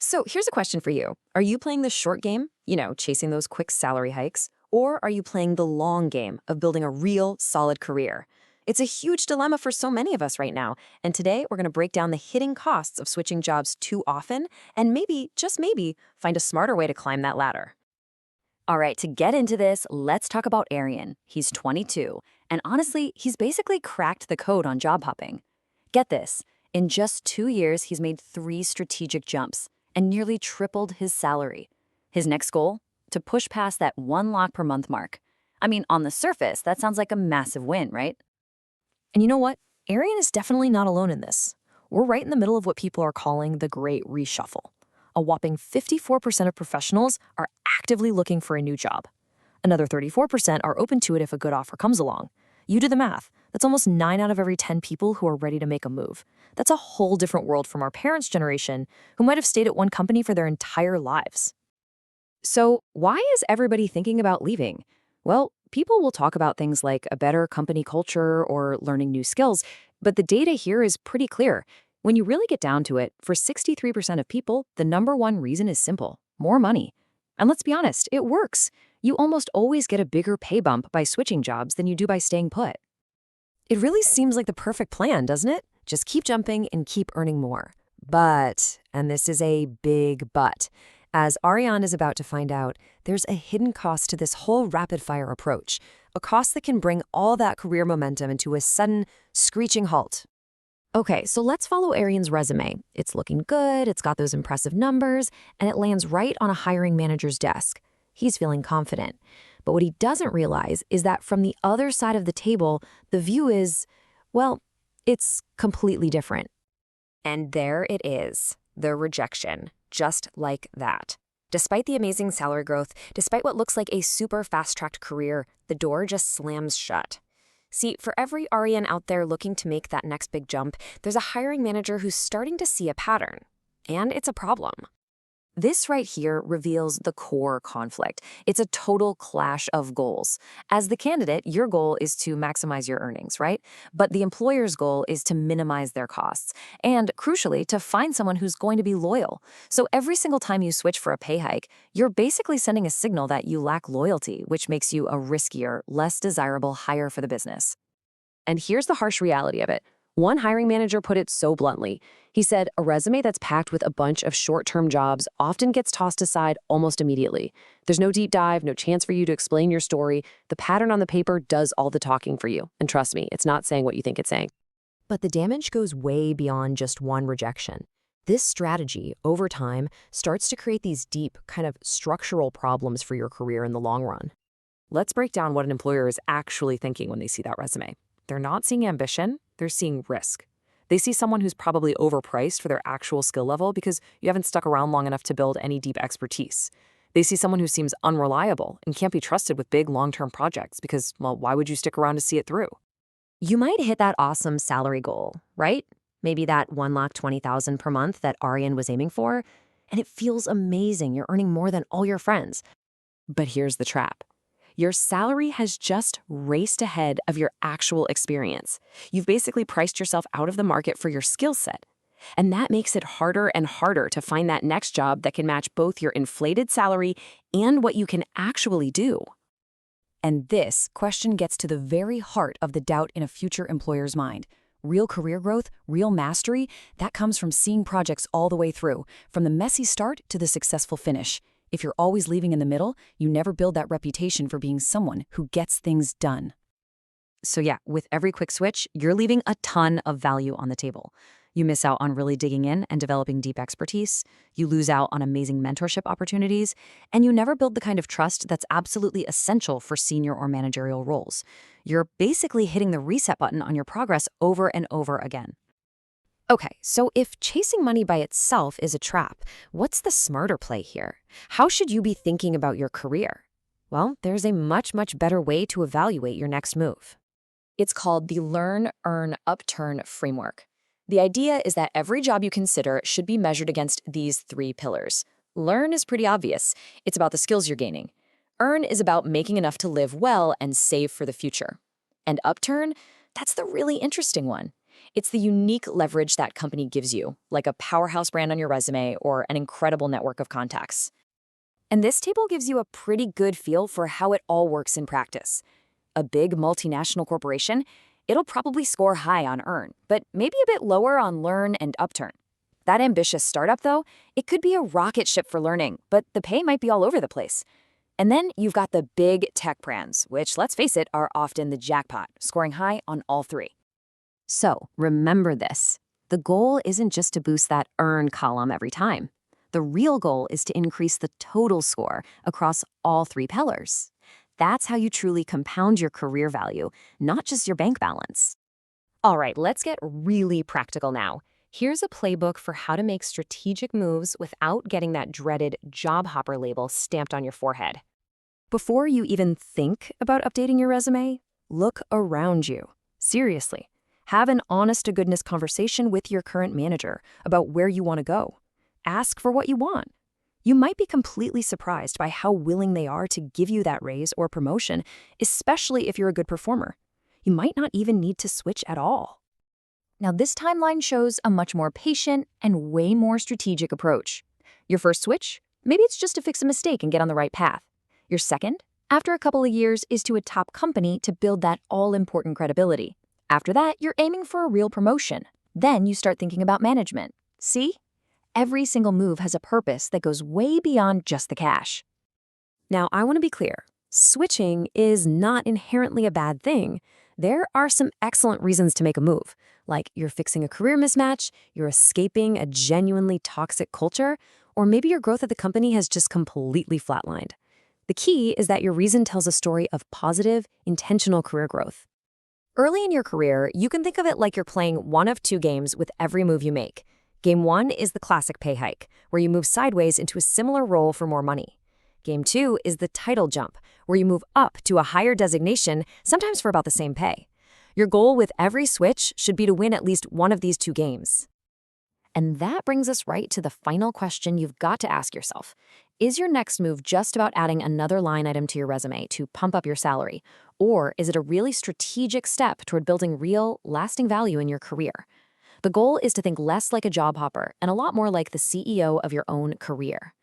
So here's a question for you. Are you playing the short game, chasing those quick salary hikes? Or are you playing the long game of building a real, solid career? It's a huge dilemma for so many of us right now. And today we're going to break down the hidden costs of switching jobs too often and maybe, just maybe, find a smarter way to climb that ladder. All right, to get into this, let's talk about Arian. He's 22, and honestly, he's basically cracked the code on job hopping. Get this, in just 2 years, he's made 3 strategic jumps and nearly tripled his salary. His next goal? To push past that 1 lakh per month mark. I mean, on the surface, that sounds like a massive win, right? And you know what? Arian is definitely not alone in this. We're right in the middle of what people are calling the Great Reshuffle. A whopping 54% of professionals are actively looking for a new job. Another 34% are open to it if a good offer comes along. You do the math. That's almost 9 out of every 10 people who are ready to make a move. That's a whole different world from our parents' generation, who might have stayed at one company for their entire lives. So, why is everybody thinking about leaving? Well, people will talk about things like a better company culture or learning new skills, but the data here is pretty clear. When you really get down to it, for 63% of people, the number one reason is simple: more money. And let's be honest, it works. You almost always get a bigger pay bump by switching jobs than you do by staying put. It really seems like the perfect plan, doesn't it? Just keep jumping and keep earning more. But, and this is a big but, as Ariane is about to find out, there's a hidden cost to this whole rapid-fire approach, a cost that can bring all that career momentum into a sudden, screeching halt. Okay, so let's follow Ariane's resume. It's looking good, it's got those impressive numbers, and it lands right on a hiring manager's desk. He's feeling confident. But what he doesn't realize is that from the other side of the table, the view is, well, it's completely different. And there it is, the rejection, just like that. Despite the amazing salary growth, despite what looks like a super fast-tracked career, the door just slams shut. See, for every Ariane out there looking to make that next big jump, there's a hiring manager who's starting to see a pattern. And it's a problem. This right here reveals the core conflict. It's a total clash of goals. As the candidate, your goal is to maximize your earnings, right? But the employer's goal is to minimize their costs. And crucially, to find someone who's going to be loyal. So every single time you switch for a pay hike, you're basically sending a signal that you lack loyalty, which makes you a riskier, less desirable hire for the business. And here's the harsh reality of it. One hiring manager put it so bluntly. He said, a resume that's packed with a bunch of short-term jobs often gets tossed aside almost immediately. There's no deep dive, no chance for you to explain your story. The pattern on the paper does all the talking for you. And trust me, it's not saying what you think it's saying. But the damage goes way beyond just one rejection. This strategy, over time, starts to create these deep, kind of structural problems for your career in the long run. Let's break down what an employer is actually thinking when they see that resume. They're not seeing ambition, they're seeing risk. They see someone who's probably overpriced for their actual skill level because you haven't stuck around long enough to build any deep expertise. They see someone who seems unreliable and can't be trusted with big long-term projects because, well, why would you stick around to see it through? You might hit that awesome salary goal, right? Maybe that 1,20,000 per month that Ariane was aiming for, and it feels amazing. You're earning more than all your friends. But here's the trap. Your salary has just raced ahead of your actual experience. You've basically priced yourself out of the market for your skill set. And that makes it harder and harder to find that next job that can match both your inflated salary and what you can actually do. And this question gets to the very heart of the doubt in a future employer's mind. Real career growth, real mastery, that comes from seeing projects all the way through, from the messy start to the successful finish. If you're always leaving in the middle, you never build that reputation for being someone who gets things done. So yeah, with every quick switch, you're leaving a ton of value on the table. You miss out on really digging in and developing deep expertise. You lose out on amazing mentorship opportunities. And you never build the kind of trust that's absolutely essential for senior or managerial roles. You're basically hitting the reset button on your progress over and over again. Okay, so if chasing money by itself is a trap, what's the smarter play here? How should you be thinking about your career? Well, there's a much, much better way to evaluate your next move. It's called the Learn, Earn, Upturn framework. The idea is that every job you consider should be measured against these 3 pillars. Learn is pretty obvious. It's about the skills you're gaining. Earn is about making enough to live well and save for the future. And upturn, that's the really interesting one. It's the unique leverage that company gives you, like a powerhouse brand on your resume or an incredible network of contacts. And this table gives you a pretty good feel for how it all works in practice. A big multinational corporation, it'll probably score high on earn, but maybe a bit lower on learn and upturn. That ambitious startup, though, it could be a rocket ship for learning, but the pay might be all over the place. And then you've got the big tech brands, which, let's face it, are often the jackpot, scoring high on all three. So remember this. The goal isn't just to boost that earn column every time. The real goal is to increase the total score across all three pillars. That's how you truly compound your career value, not just your bank balance. All right, let's get really practical now. Here's a playbook for how to make strategic moves without getting that dreaded job hopper label stamped on your forehead. Before you even think about updating your resume, look around you. Seriously, have an honest-to-goodness conversation with your current manager about where you want to go. Ask for what you want. You might be completely surprised by how willing they are to give you that raise or promotion, especially if you're a good performer. You might not even need to switch at all. Now, this timeline shows a much more patient and way more strategic approach. Your first switch? Maybe it's just to fix a mistake and get on the right path. Your second, after a couple of years, is to a top company to build that all-important credibility. After that, you're aiming for a real promotion. Then you start thinking about management. See? Every single move has a purpose that goes way beyond just the cash. Now, I want to be clear. Switching is not inherently a bad thing. There are some excellent reasons to make a move, like you're fixing a career mismatch, you're escaping a genuinely toxic culture, or maybe your growth at the company has just completely flatlined. The key is that your reason tells a story of positive, intentional career growth. Early in your career, you can think of it like you're playing one of two games with every move you make. Game 1 is the classic pay hike, where you move sideways into a similar role for more money. Game 2 is the title jump, where you move up to a higher designation, sometimes for about the same pay. Your goal with every switch should be to win at least one of these two games. And that brings us right to the final question you've got to ask yourself. Is your next move just about adding another line item to your resume to pump up your salary? Or is it a really strategic step toward building real, lasting value in your career? The goal is to think less like a job hopper and a lot more like the CEO of your own career.